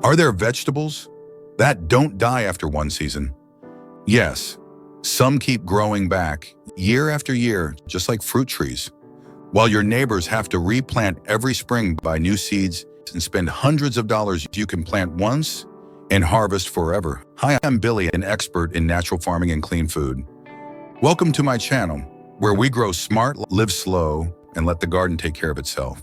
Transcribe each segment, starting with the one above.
Are there vegetables that don't die after one season? Yes, some keep growing back year after year, just like fruit trees, while your neighbors have to replant every spring, buy new seeds, and spend hundreds of dollars. You can plant once and harvest forever. Hi, I'm Billy, an expert in natural farming and clean food. Welcome to my channel, where we grow smart, live slow, and let the garden take care of itself.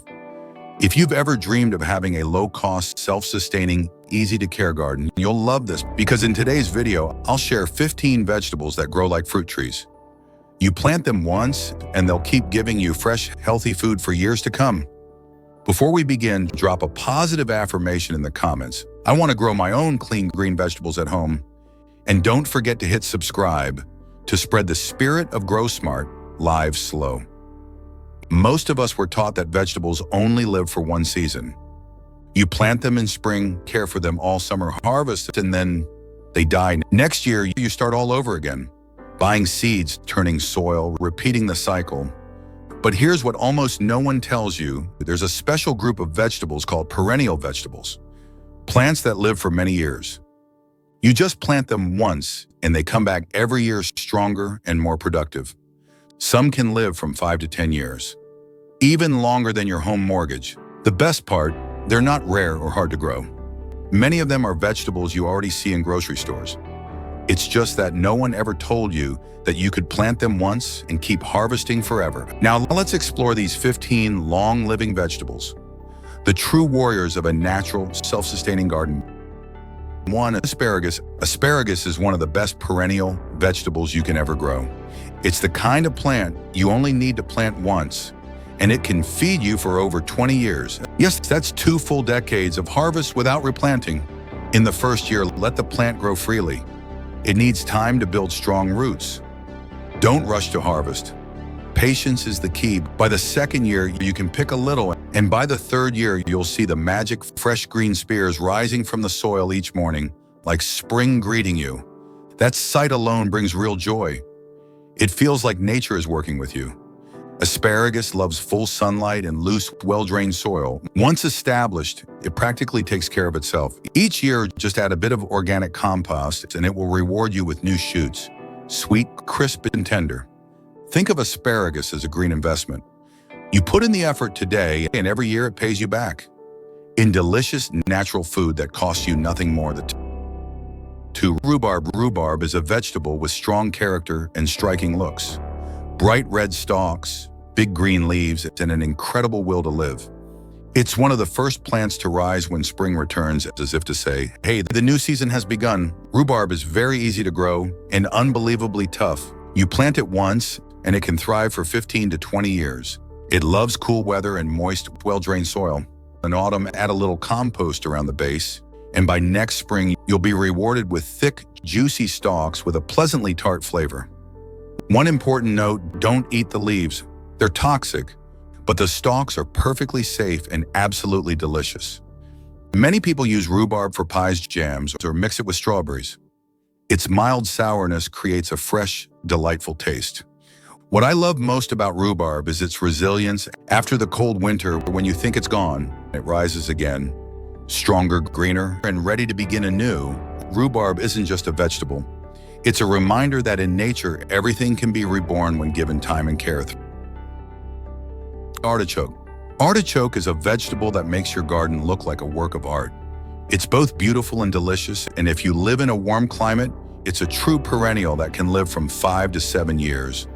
If you've ever dreamed of having a low-cost, self-sustaining, easy-to-care garden, you'll love this, because in today's video, I'll share 15 vegetables that grow like fruit trees. You plant them once, and they'll keep giving you fresh, healthy food for years to come. Before we begin, drop a positive affirmation in the comments. I want to grow my own clean green vegetables at home. And don't forget to hit subscribe to spread the spirit of Grow Smart, Live Slow. Most of us were taught that vegetables only live for one season. You plant them in spring, care for them all summer, harvest, and then they die. Next year, you start all over again, buying seeds, turning soil, repeating the cycle. But here's what almost no one tells you. There's a special group of vegetables called perennial vegetables, plants that live for many years. You just plant them once, and they come back every year stronger and more productive. Some can live from 5 to 10 years, even longer than your home mortgage. The best part, they're not rare or hard to grow. Many of them are vegetables you already see in grocery stores. It's just that no one ever told you that you could plant them once and keep harvesting forever. Now let's explore these 15 long-living vegetables, the true warriors of a natural, self-sustaining garden. 1. Asparagus. Asparagus is one of the best perennial vegetables you can ever grow. It's the kind of plant you only need to plant once, and it can feed you for over 20 years. Yes, that's 2 full decades of harvest without replanting. In the first year, let the plant grow freely. It needs time to build strong roots. Don't rush to harvest. Patience is the key. By the second year, you can pick a little, and by the third year, you'll see the magic fresh green spears rising from the soil each morning, like spring greeting you. That sight alone brings real joy. It feels like nature is working with you. Asparagus loves full sunlight and loose, well-drained soil. Once established, it practically takes care of itself. Each year, just add a bit of organic compost, and it will reward you with new shoots, sweet, crisp, and tender. Think of asparagus as a green investment. You put in the effort today, and every year it pays you back in delicious, natural food that costs you nothing more. 2. Rhubarb. Rhubarb is a vegetable with strong character and striking looks. Bright red stalks, big green leaves, and an incredible will to live. It's one of the first plants to rise when spring returns, as if to say, hey, the new season has begun. Rhubarb is very easy to grow and unbelievably tough. You plant it once, and it can thrive for 15 to 20 years. It loves cool weather and moist, well-drained soil. In autumn, add a little compost around the base, and by next spring, you'll be rewarded with thick, juicy stalks with a pleasantly tart flavor. One important note, don't eat the leaves. They're toxic, but the stalks are perfectly safe and absolutely delicious. Many people use rhubarb for pies, jams, or mix it with strawberries. Its mild sourness creates a fresh, delightful taste. What I love most about rhubarb is its resilience. After the cold winter, when you think it's gone, it rises again, stronger, greener, and ready to begin anew. Rhubarb isn't just a vegetable. It's a reminder that in nature, everything can be reborn when given time and care. Artichoke. Artichoke is a vegetable that makes your garden look like a work of art. It's both beautiful and delicious, and if you live in a warm climate, it's a true perennial that can live from 5 to 7 years,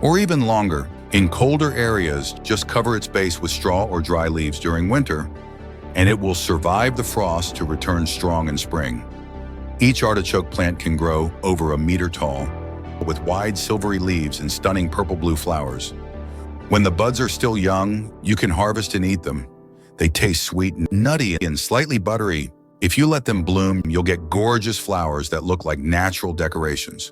or even longer. In colder areas, just cover its base with straw or dry leaves during winter, and it will survive the frost to return strong in spring. Each artichoke plant can grow over 1 meter tall, with wide silvery leaves and stunning purple-blue flowers. When the buds are still young, you can harvest and eat them. They taste sweet, nutty, and slightly buttery. If you let them bloom, you'll get gorgeous flowers that look like natural decorations.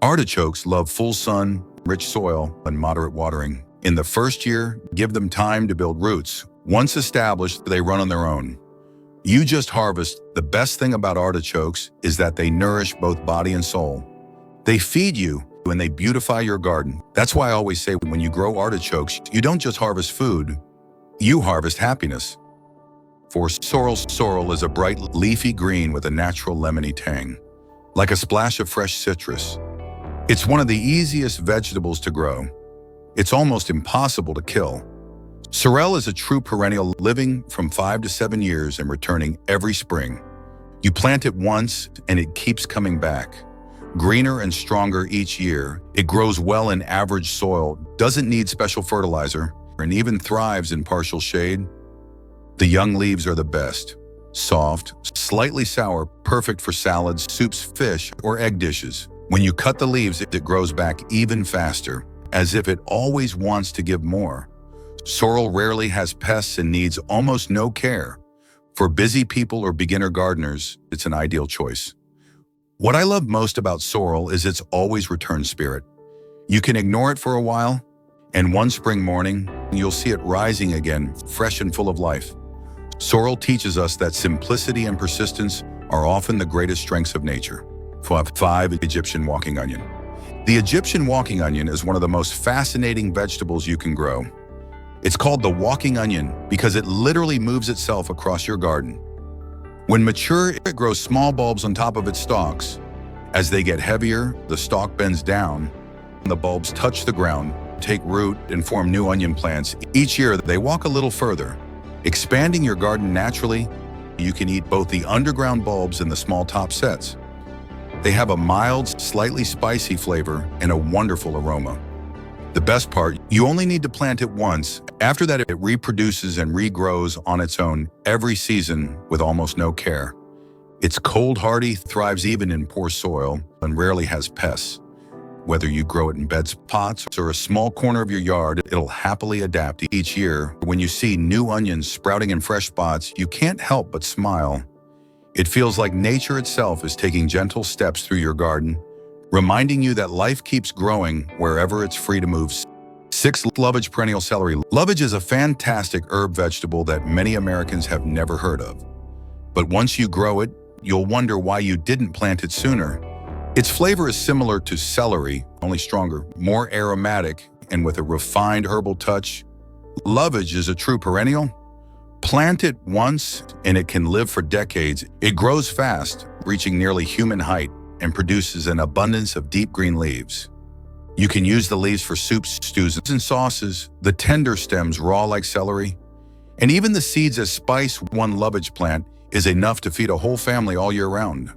Artichokes love full sun, rich soil, and moderate watering. In the first year, give them time to build roots. Once established, they run on their own. You just harvest. The best thing about artichokes is that they nourish both body and soul. They feed you and they beautify your garden. That's why I always say when you grow artichokes, you don't just harvest food, you harvest happiness. For sorrel is a bright leafy green with a natural lemony tang, like a splash of fresh citrus. It's one of the easiest vegetables to grow. It's almost impossible to kill. Sorrel is a true perennial, living from 5 to 7 years and returning every spring. You plant it once and it keeps coming back. Greener and stronger each year, it grows well in average soil, doesn't need special fertilizer, and even thrives in partial shade. The young leaves are the best. Soft, slightly sour, perfect for salads, soups, fish, or egg dishes. When you cut the leaves, it grows back even faster, as if it always wants to give more. Sorrel rarely has pests and needs almost no care. For busy people or beginner gardeners, it's an ideal choice. What I love most about sorrel is its always return spirit. You can ignore it for a while, and one spring morning, you'll see it rising again, fresh and full of life. Sorrel teaches us that simplicity and persistence are often the greatest strengths of nature. 5. Egyptian walking onion. The Egyptian walking onion is one of the most fascinating vegetables you can grow. It's called the walking onion because it literally moves itself across your garden. When mature, it grows small bulbs on top of its stalks. As they get heavier, the stalk bends down, and the bulbs touch the ground, take root, and form new onion plants. Each year, they walk a little further. Expanding your garden naturally, you can eat both the underground bulbs and the small top sets. They have a mild, slightly spicy flavor and a wonderful aroma. The best part, you only need to plant it once. After that, it reproduces and regrows on its own every season with almost no care. It's cold hardy, thrives even in poor soil, and rarely has pests. Whether you grow it in beds, pots, or a small corner of your yard, it'll happily adapt each year. When you see new onions sprouting in fresh spots, you can't help but smile. It feels like nature itself is taking gentle steps through your garden, reminding you that life keeps growing wherever it's free to move. 6. Lovage perennial celery. Lovage is a fantastic herb vegetable that many Americans have never heard of. But once you grow it, you'll wonder why you didn't plant it sooner. Its flavor is similar to celery, only stronger, more aromatic, and with a refined herbal touch. Lovage is a true perennial. Plant it once, and it can live for decades. It grows fast, reaching nearly human height, and produces an abundance of deep green leaves. You can use the leaves for soups, stews, and sauces, the tender stems raw like celery, and even the seeds as spice. One lovage plant is enough to feed a whole family all year round.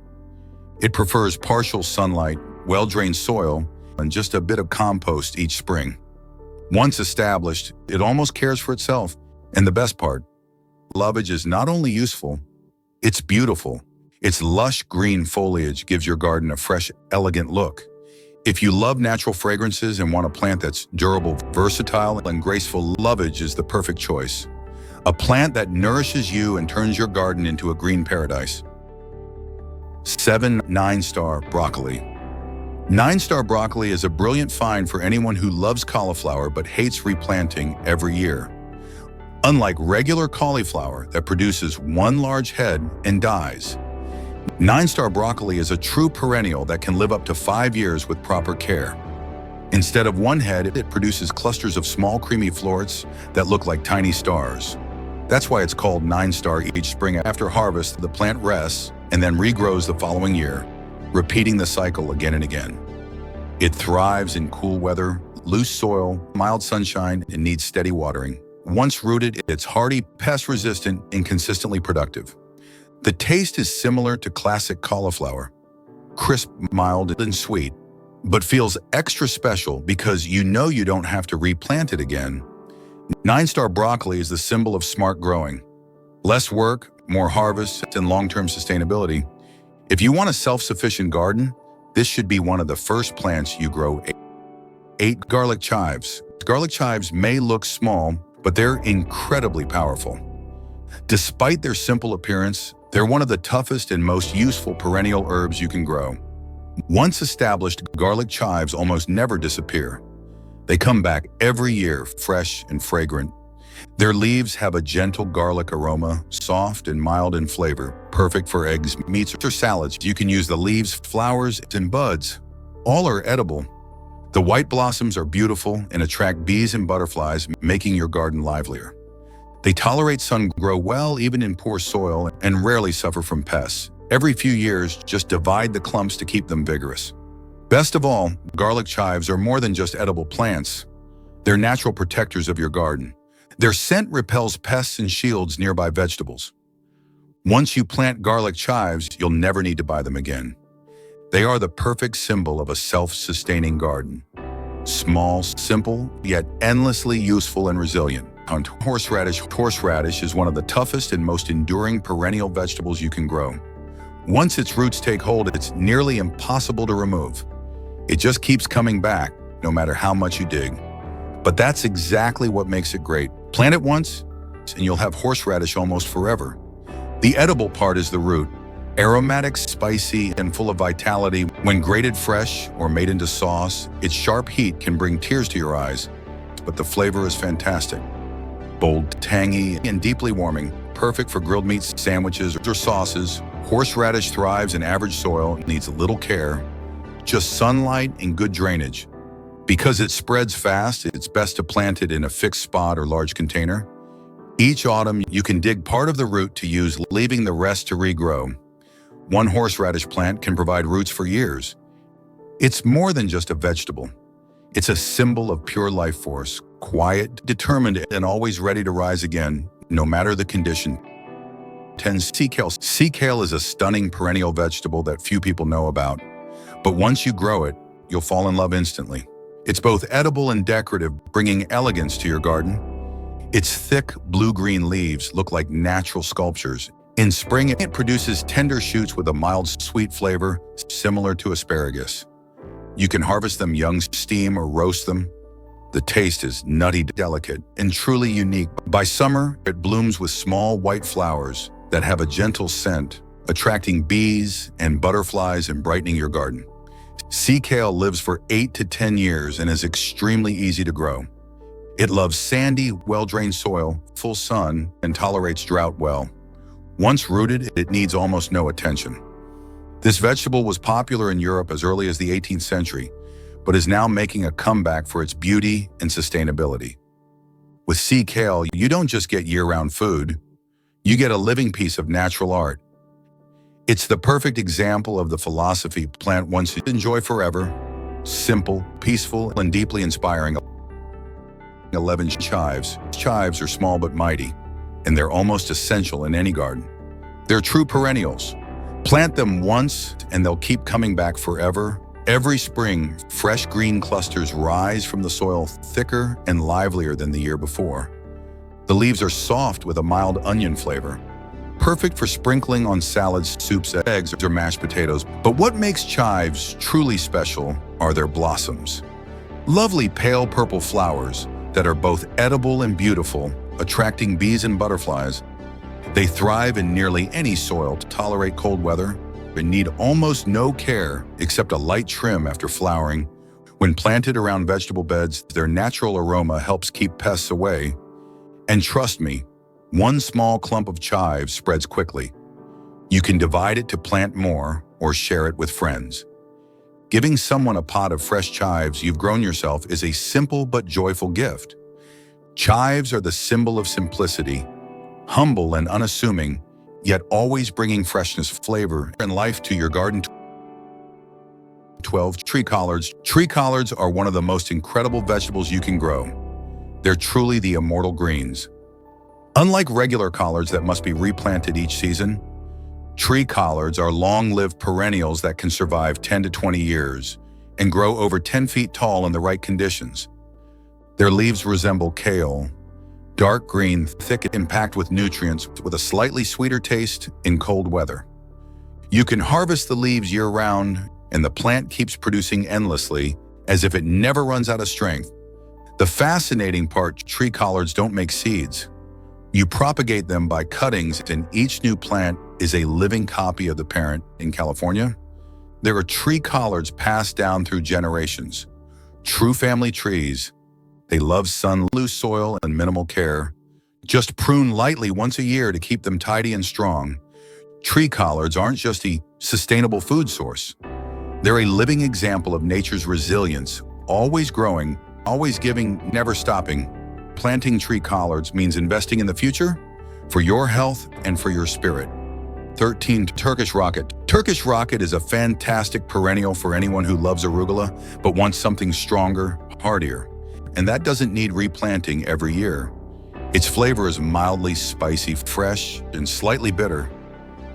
It prefers partial sunlight, well-drained soil, and just a bit of compost each spring. Once established, it almost cares for itself. And the best part, lovage is not only useful, it's beautiful. Its lush green foliage gives your garden a fresh, elegant look. If you love natural fragrances and want a plant that's durable, versatile, and graceful, lovage is the perfect choice. A plant that nourishes you and turns your garden into a green paradise. 7. 9-star broccoli. 9-star broccoli is a brilliant find for anyone who loves cauliflower but hates replanting every year. Unlike regular cauliflower that produces one large head and dies, 9-star broccoli is a true perennial that can live up to 5 years with proper care. Instead of one head, it produces clusters of small creamy florets that look like tiny stars. That's why it's called 9-star. Each spring after harvest, the plant rests and then regrows the following year, repeating the cycle again and again. It thrives in cool weather, loose soil, mild sunshine, and needs steady watering. Once rooted, it's hardy, pest-resistant, and consistently productive. The taste is similar to classic cauliflower, crisp, mild, and sweet, but feels extra special because you know you don't have to replant it again. 9-star broccoli is the symbol of smart growing. Less work, more harvest, and long-term sustainability. If you want a self-sufficient garden, this should be one of the first plants you grow. 8. Garlic chives. Garlic chives may look small, but they're incredibly powerful. Despite their simple appearance, they're one of the toughest and most useful perennial herbs you can grow. Once established, garlic chives almost never disappear. They come back every year, fresh and fragrant. Their leaves have a gentle garlic aroma, soft and mild in flavor, perfect for eggs, meats, or salads. You can use the leaves, flowers, and buds. All are edible. The white blossoms are beautiful and attract bees and butterflies, making your garden livelier. They tolerate sun, grow well even in poor soil, and rarely suffer from pests. Every few years, just divide the clumps to keep them vigorous. Best of all, garlic chives are more than just edible plants. They're natural protectors of your garden. Their scent repels pests and shields nearby vegetables. Once you plant garlic chives, you'll never need to buy them again. They are the perfect symbol of a self-sustaining garden. Small, simple, yet endlessly useful and resilient. Horseradish. Horseradish is one of the toughest and most enduring perennial vegetables you can grow. Once its roots take hold, it's nearly impossible to remove. It just keeps coming back, no matter how much you dig. But that's exactly what makes it great. Plant it once, and you'll have horseradish almost forever. The edible part is the root. Aromatic, spicy, and full of vitality. When grated fresh or made into sauce, its sharp heat can bring tears to your eyes, but the flavor is fantastic. Bold, tangy, and deeply warming, perfect for grilled meats, sandwiches, or sauces. Horseradish thrives in average soil, needs little care, just sunlight and good drainage. Because it spreads fast, it's best to plant it in a fixed spot or large container. Each autumn, you can dig part of the root to use, leaving the rest to regrow. One horseradish plant can provide roots for years. It's more than just a vegetable. It's a symbol of pure life force, quiet, determined, and always ready to rise again, no matter the condition. 10. Sea kale. Sea kale is a stunning perennial vegetable that few people know about. But once you grow it, you'll fall in love instantly. It's both edible and decorative, bringing elegance to your garden. Its thick, blue-green leaves look like natural sculptures. In spring, it produces tender shoots with a mild, sweet flavor, similar to asparagus. You can harvest them young, steam, or roast them. The taste is nutty, delicate, and truly unique. By summer, it blooms with small white flowers that have a gentle scent, attracting bees and butterflies and brightening your garden. Sea kale lives for 8 to 10 years and is extremely easy to grow. It loves sandy, well-drained soil, full sun, and tolerates drought well. Once rooted, it needs almost no attention. This vegetable was popular in Europe as early as the 18th century, but is now making a comeback for its beauty and sustainability. With sea kale, you don't just get year-round food, you get a living piece of natural art. It's the perfect example of the philosophy plant once, enjoy forever. Simple, peaceful, and deeply inspiring. 11. Chives. Chives are small but mighty, and they're almost essential in any garden. They're true perennials. Plant them once, and they'll keep coming back forever. Every spring, fresh green clusters rise from the soil, thicker and livelier than the year before. The leaves are soft with a mild onion flavor, perfect for sprinkling on salads, soups, eggs, or mashed potatoes. But what makes chives truly special are their blossoms. Lovely pale purple flowers that are both edible and beautiful, attracting bees and butterflies. They thrive in nearly any soil, to tolerate cold weather, and need almost no care except a light trim after flowering. When planted around vegetable beds, their natural aroma helps keep pests away. And trust me, one small clump of chives spreads quickly. You can divide it to plant more or share it with friends. Giving someone a pot of fresh chives you've grown yourself is a simple but joyful gift. Chives are the symbol of simplicity, humble and unassuming, yet always bringing freshness, flavor, and life to your garden. 12. Tree collards. Tree collards are one of the most incredible vegetables you can grow. They're truly the immortal greens. Unlike regular collards that must be replanted each season, tree collards are long-lived perennials that can survive 10 to 20 years and grow over 10 feet tall in the right conditions. Their leaves resemble kale, dark green, thick and packed with nutrients, with a slightly sweeter taste in cold weather. You can harvest the leaves year-round, and the plant keeps producing endlessly, as if it never runs out of strength. The fascinating part, tree collards don't make seeds. You propagate them by cuttings, and each new plant is a living copy of the parent. In California, there are tree collards passed down through generations. True family trees. They love sun, loose soil, and minimal care. Just prune lightly once a year to keep them tidy and strong. Tree collards aren't just a sustainable food source. They're a living example of nature's resilience, always growing, always giving, never stopping. Planting tree collards means investing in the future for your health and for your spirit. 13. Turkish rocket. Turkish rocket is a fantastic perennial for anyone who loves arugula but wants something stronger, hardier. And that doesn't need replanting every year. Its flavor is mildly spicy, fresh, and slightly bitter.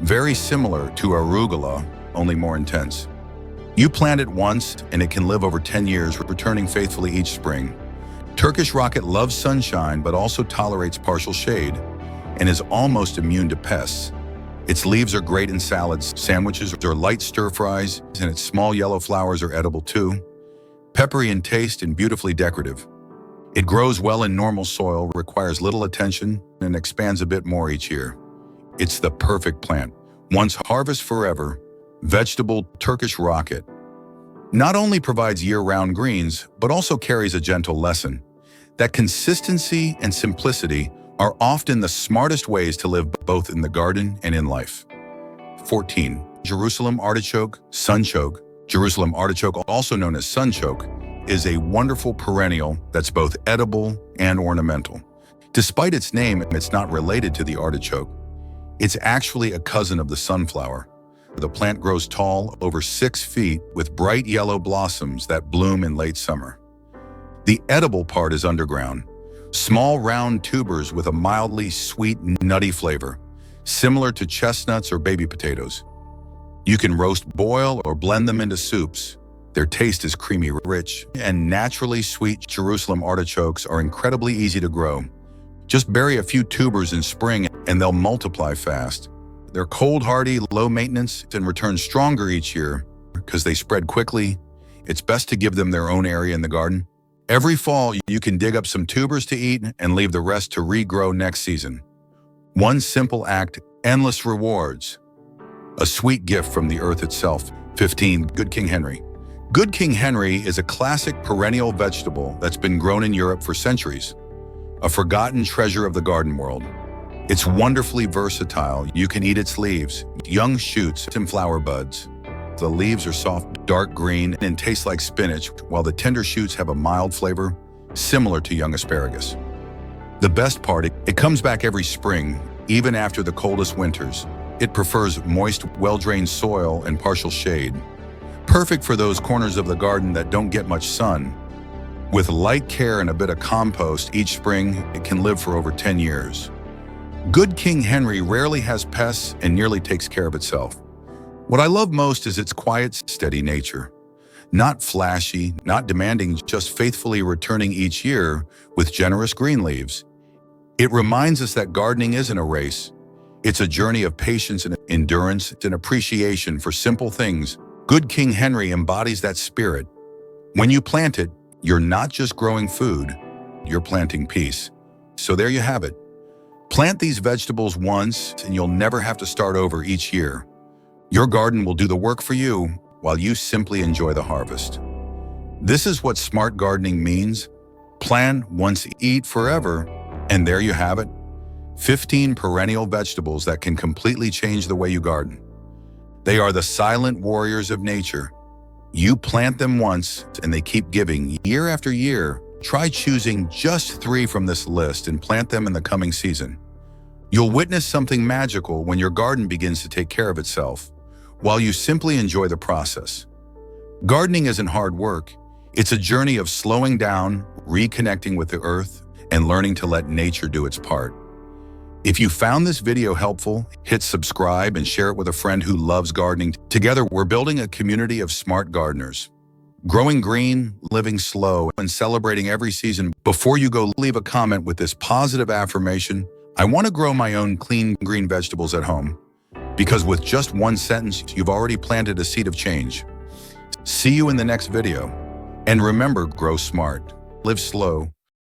Very similar to arugula, only more intense. You plant it once and it can live over 10 years, returning faithfully each spring. Turkish rocket loves sunshine but also tolerates partial shade and is almost immune to pests. Its leaves are great in salads, sandwiches, or light stir-fries, and its small yellow flowers are edible too. Peppery in taste and beautifully decorative. It grows well in normal soil, requires little attention, and expands a bit more each year. It's the perfect plant. Once harvest forever, vegetable Turkish rocket not only provides year-round greens, but also carries a gentle lesson that consistency and simplicity are often the smartest ways to live both in the garden and in life. 14. Jerusalem artichoke, sunchoke. Jerusalem artichoke, also known as sunchoke, is a wonderful perennial that's both edible and ornamental. Despite its name, it's not related to the artichoke. It's actually a cousin of the sunflower. The plant grows tall, over 6 feet, with bright yellow blossoms that bloom in late summer. The edible part is underground. Small round tubers with a mildly sweet, nutty flavor, similar to chestnuts or baby potatoes. You can roast, boil, or blend them into soups. Their taste is creamy, rich, and naturally sweet. Jerusalem artichokes are incredibly easy to grow. Just bury a few tubers in spring and they'll multiply fast. They're cold hardy, low maintenance, and return stronger each year because they spread quickly. It's best to give them their own area in the garden. Every fall, you can dig up some tubers to eat and leave the rest to regrow next season. One simple act, endless rewards. A sweet gift from the earth itself. 15. Good King Henry. Good King Henry is a classic perennial vegetable that's been grown in Europe for centuries. A forgotten treasure of the garden world. It's wonderfully versatile. You can eat its leaves, young shoots, and flower buds. The leaves are soft, dark green, and taste like spinach, while the tender shoots have a mild flavor, similar to young asparagus. The best part, it comes back every spring, even after the coldest winters. It prefers moist, well-drained soil and partial shade. Perfect for those corners of the garden that don't get much sun. With light care and a bit of compost each spring, it can live for over 10 years. Good King Henry rarely has pests and nearly takes care of itself. What I love most is its quiet, steady nature. Not flashy, not demanding, just faithfully returning each year with generous green leaves. It reminds us that gardening isn't a race. It's a journey of patience and endurance and appreciation for simple things. Good King Henry embodies that spirit. When you plant it, you're not just growing food, you're planting peace. So there you have it. Plant these vegetables once and you'll never have to start over each year. Your garden will do the work for you while you simply enjoy the harvest. This is what smart gardening means. Plant once, eat forever, and there you have it. 15 perennial vegetables that can completely change the way you garden. They are the silent warriors of nature. You plant them once and they keep giving year after year. Try choosing just 3 from this list and plant them in the coming season. You'll witness something magical when your garden begins to take care of itself, while you simply enjoy the process. Gardening isn't hard work. It's a journey of slowing down, reconnecting with the earth, and learning to let nature do its part. If you found this video helpful, hit subscribe and share it with a friend who loves gardening. Together, we're building a community of smart gardeners. Growing green, living slow, and celebrating every season. Before you go, leave a comment with this positive affirmation. I want to grow my own clean green vegetables at home. Because with just one sentence, you've already planted a seed of change. See you in the next video. And remember, grow smart, live slow,